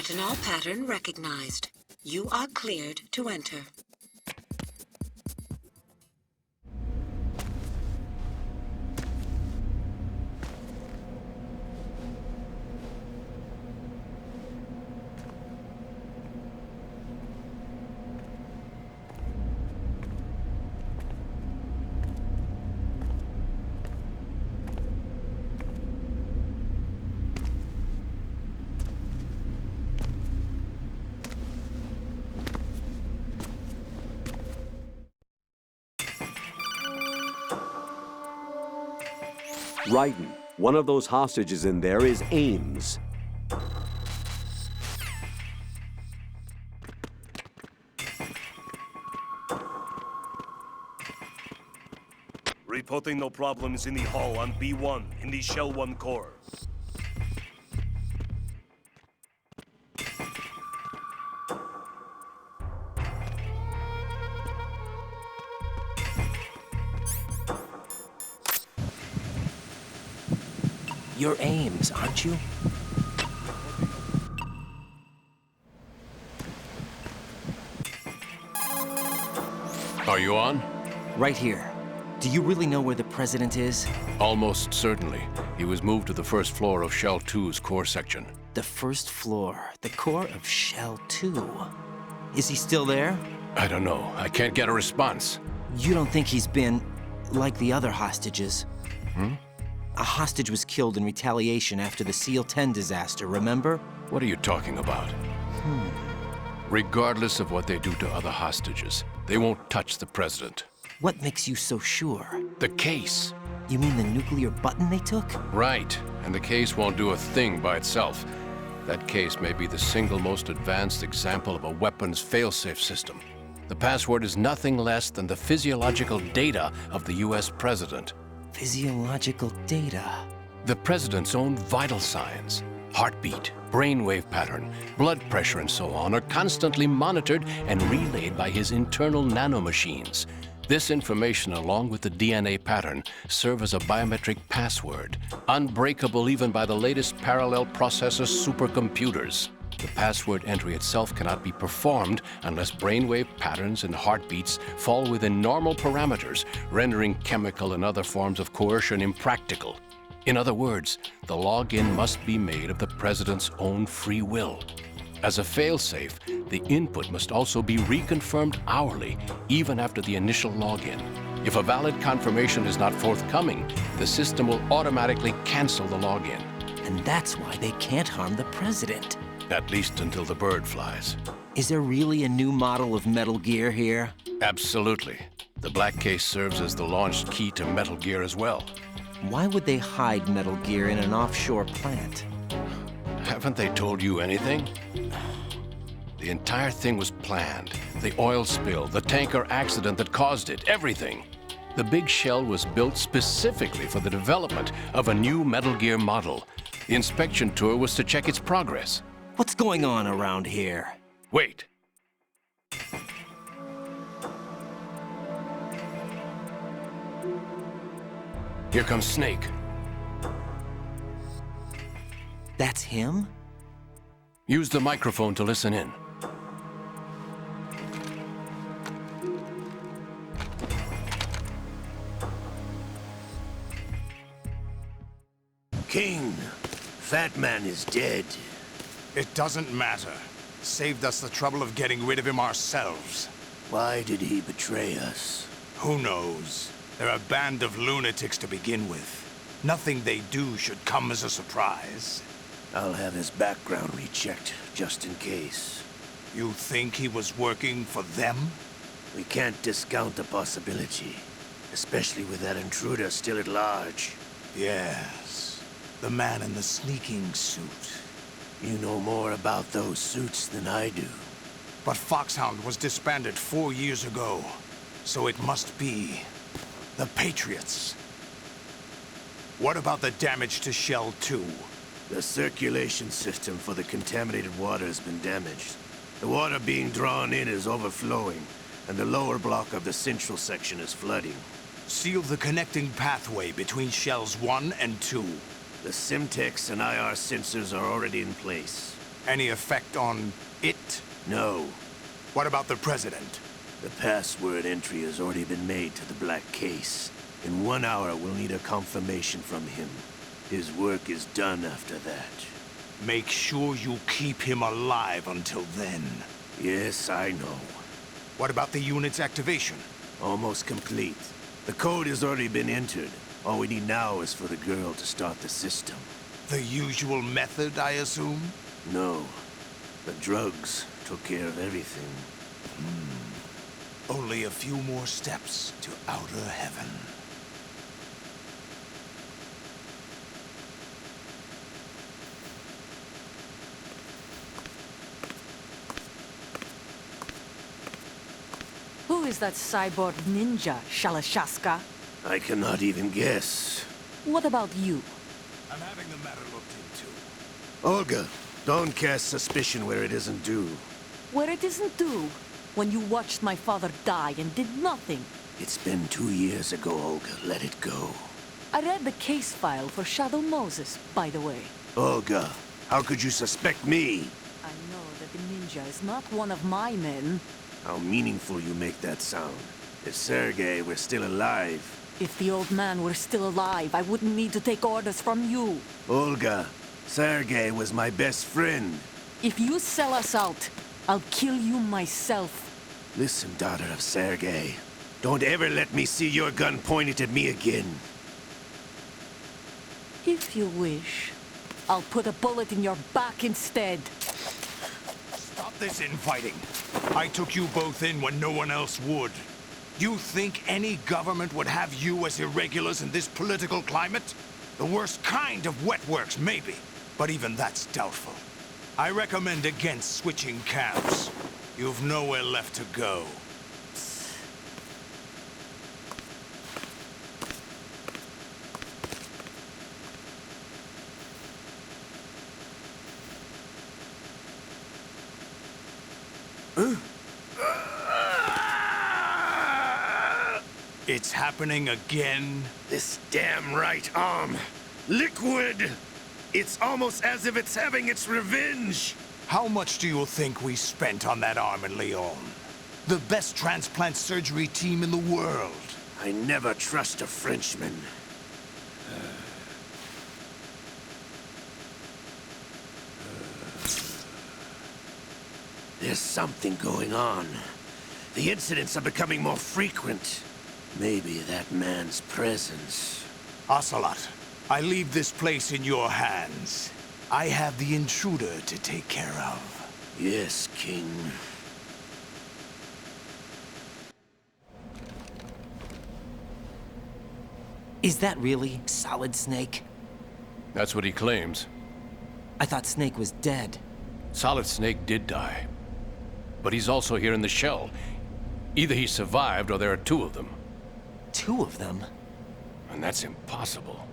Retinol pattern recognized. You are cleared to enter. Raiden, one of those hostages in there is Ames. Reporting no problems in the hull on B1 in the Shell 1 core. You're Ames, aren't you? Are you on? Right here. Do you really know where the president is? Almost certainly. He was moved to the first floor of Shell 2's core section. The first floor, the core of Shell 2. Is he still there? I don't know. I can't get a response. You don't think he's been like the other hostages? A hostage was killed in retaliation after the SEAL 10 disaster, remember? What are you talking about? Regardless of what they do to other hostages, they won't touch the president. What makes you so sure? The case. You mean the nuclear button they took? Right. And the case won't do a thing by itself. That case may be the single most advanced example of a weapons failsafe system. The password is nothing less than the physiological data of the US president. Physiological data. The president's own vital signs, heartbeat, brainwave pattern, blood pressure, and so on, are constantly monitored and relayed by his internal nanomachines. This information, along with the DNA pattern, serve as a biometric password, unbreakable even by the latest parallel processor supercomputers. The password entry itself cannot be performed unless brainwave patterns and heartbeats fall within normal parameters, rendering chemical and other forms of coercion impractical. In other words, the login must be made of the president's own free will. As a failsafe, the input must also be reconfirmed hourly, even after the initial login. If a valid confirmation is not forthcoming, the system will automatically cancel the login. And that's why they can't harm the president. At least until the bird flies. Is there really a new model of Metal Gear here? Absolutely. The black case serves as the launch key to Metal Gear as well. Why would they hide Metal Gear in an offshore plant? Haven't they told you anything? The entire thing was planned. The oil spill, the tanker accident that caused it, everything. The big shell was built specifically for the development of a new Metal Gear model. The inspection tour was to check its progress. What's going on around here? Wait. Here comes Snake. That's him? Use the microphone to listen in. King, Fat Man is dead. It doesn't matter. Saved us the trouble of getting rid of him ourselves. Why did he betray us? Who knows? They're a band of lunatics to begin with. Nothing they do should come as a surprise. I'll have his background rechecked, just in case. You think he was working for them? We can't discount the possibility, especially with that intruder still at large. Yes. The man in the sneaking suit. You know more about those suits than I do. But Foxhound was disbanded 4 years ago. So it must be the Patriots. What about the damage to Shell 2? The circulation system for the contaminated water has been damaged. The water being drawn in is overflowing, and the lower block of the central section is flooding. Seal the connecting pathway between Shells 1 and 2. The Simtex and IR sensors are already in place. Any effect on it? No. What about the president? The password entry has already been made to the black case. In 1 hour, we'll need a confirmation from him. His work is done after that. Make sure you keep him alive until then. Yes, I know. What about the unit's activation? Almost complete. The code has already been entered. All we need now is for the girl to start the system. The usual method, I assume? No. The drugs took care of everything. Only a few more steps to outer heaven. Who is that cyborg ninja, Shalashaska? I cannot even guess. What about you? I'm having the matter looked into. Olga, don't cast suspicion where it isn't due. Where it isn't due, when you watched my father die and did nothing. It's been 2 years ago, Olga. Let it go. I read the case file for Shadow Moses, by the way. Olga, how could you suspect me? I know that the ninja is not one of my men. How meaningful you make that sound. If Sergei were still alive... If the old man were still alive, I wouldn't need to take orders from you. Olga, Sergei was my best friend. If you sell us out, I'll kill you myself. Listen, daughter of Sergei. Don't ever let me see your gun pointed at me again. If you wish, I'll put a bullet in your back instead. Stop this infighting. I took you both in when no one else would. You think any government would have you as irregulars in this political climate? The worst kind of wet works, maybe. But even that's doubtful. I recommend against switching camps. You've nowhere left to go. It's happening again? This damn right arm. Liquid! It's almost as if it's having its revenge. How much do you think we spent on that arm in Lyon? The best transplant surgery team in the world. I never trust a Frenchman. There's something going on. The incidents are becoming more frequent. Maybe that man's presence. Ocelot, I leave this place in your hands. I have the intruder to take care of. Yes, King. Is that really Solid Snake? That's what he claims. I thought Snake was dead. Solid Snake did die. But he's also here in the shell. Either he survived or there are two of them. Two of them? And that's impossible.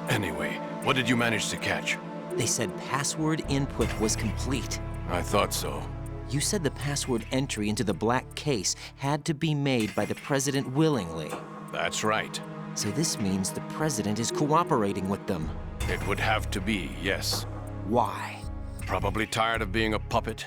Anyway, what did you manage to catch? They said password input was complete. I thought so. You said the password entry into the black case had to be made by the president willingly. That's right. So this means the president is cooperating with them. It would have to be, yes. Why? Probably tired of being a puppet,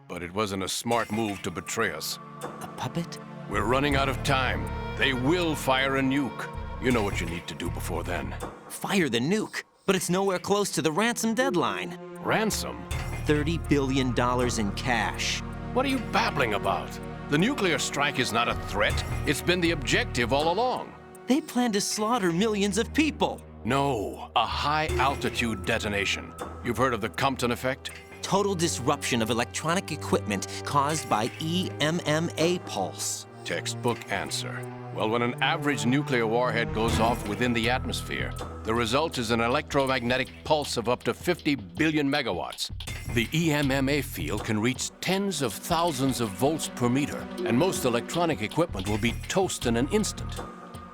but it wasn't a smart move to betray us. A puppet? We're running out of time. They will fire a nuke. You know what you need to do before then. Fire the nuke, but it's nowhere close to the ransom deadline. Ransom? $30 billion in cash. What are you babbling about? The nuclear strike is not a threat. It's been the objective all along. They plan to slaughter millions of people. No, a high-altitude detonation. You've heard of the Compton effect? Total disruption of electronic equipment caused by EMMA pulse. Textbook answer. Well, when an average nuclear warhead goes off within the atmosphere, the result is an electromagnetic pulse of up to 50 billion megawatts. The EMMA field can reach tens of thousands of volts per meter, and most electronic equipment will be toast in an instant.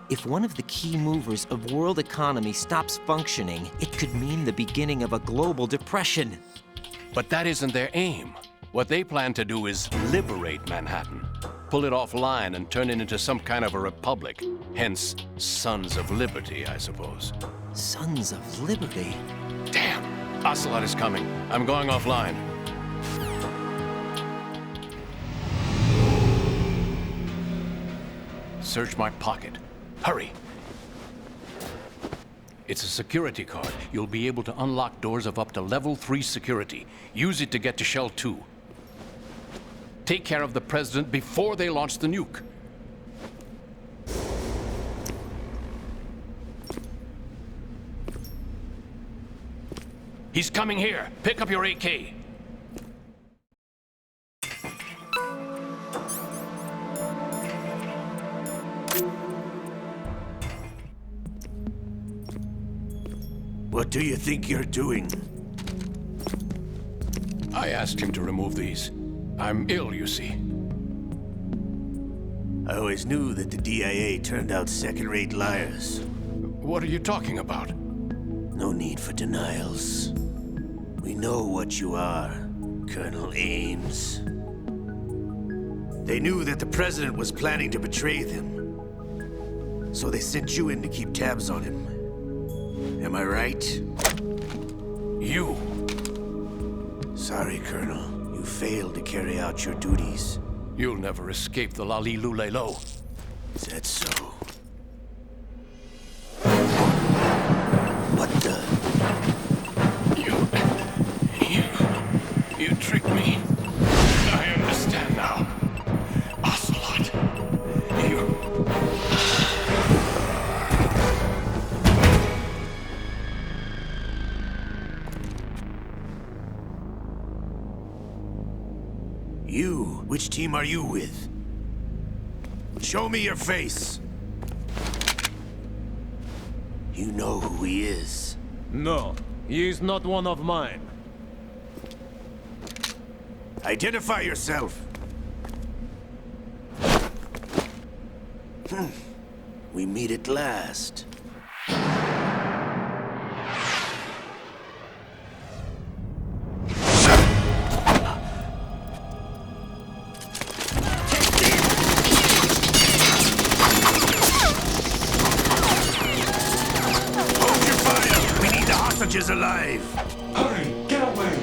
If one of the key movers of world economy stops functioning, it could mean the beginning of a global depression. But that isn't their aim. What they plan to do is liberate Manhattan. Pull it offline and turn it into some kind of a republic. Hence, Sons of Liberty, I suppose. Sons of Liberty. Damn! Ocelot is coming. I'm going offline. Search my pocket. Hurry! It's a security card. You'll be able to unlock doors of up to level 3 security. Use it to get to Shell 2. Take care of the President before they launch the nuke. He's coming here. Pick up your AK. What do you think you're doing? I asked him to remove these. I'm ill, you see. I always knew that the DIA turned out second-rate liars. What are you talking about? No need for denials. We know what you are, Colonel Ames. They knew that the President was planning to betray them. So they sent you in to keep tabs on him. Am I right? You! Sorry, Colonel. You failed to carry out your duties. You'll never escape the Lali Lulelo. Is that so? What the? You tricked me. I understand now. Ocelot, You? Which team are you with? Show me your face. You know who he is. No, he is not one of mine. Identify yourself. We meet at last. Hold your fire! We need the hostages alive! Hurry, get away!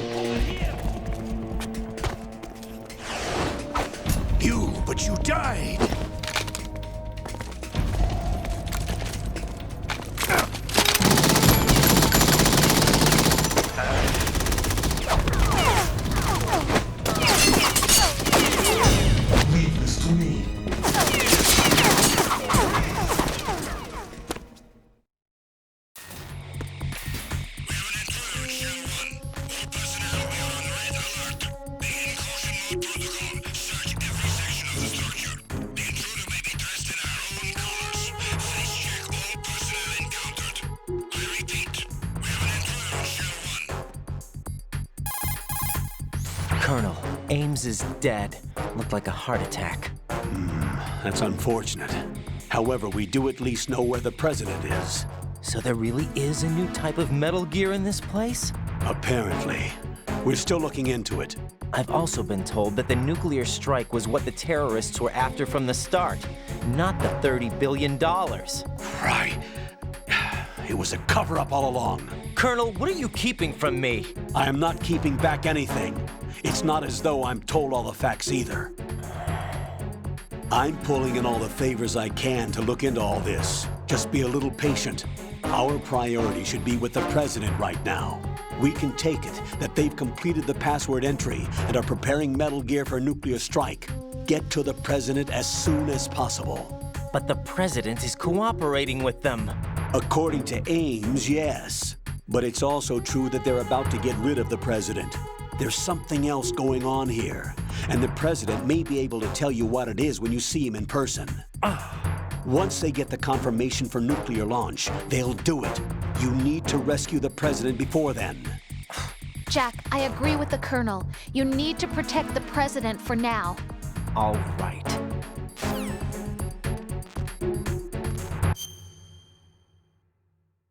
But you died! Leave this to me. Colonel, Ames is dead. Looked like a heart attack. That's unfortunate. However, we do at least know where the President is. So there really is a new type of Metal Gear in this place? Apparently. We're still looking into it. I've also been told that the nuclear strike was what the terrorists were after from the start, not the $30 billion. Right. It was a cover-up all along. Colonel, what are you keeping from me? I am not keeping back anything. It's not as though I'm told all the facts either. I'm pulling in all the favors I can to look into all this. Just be a little patient. Our priority should be with the President right now. We can take it that they've completed the password entry and are preparing Metal Gear for nuclear strike. Get to the President as soon as possible. But the President is cooperating with them. According to Ames, yes. But it's also true that they're about to get rid of the President. There's something else going on here, and the President may be able to tell you what it is when you see him in person. Once they get the confirmation for nuclear launch, they'll do it. You need to rescue the President before then. Jack, I agree with the Colonel. You need to protect the President for now. All right.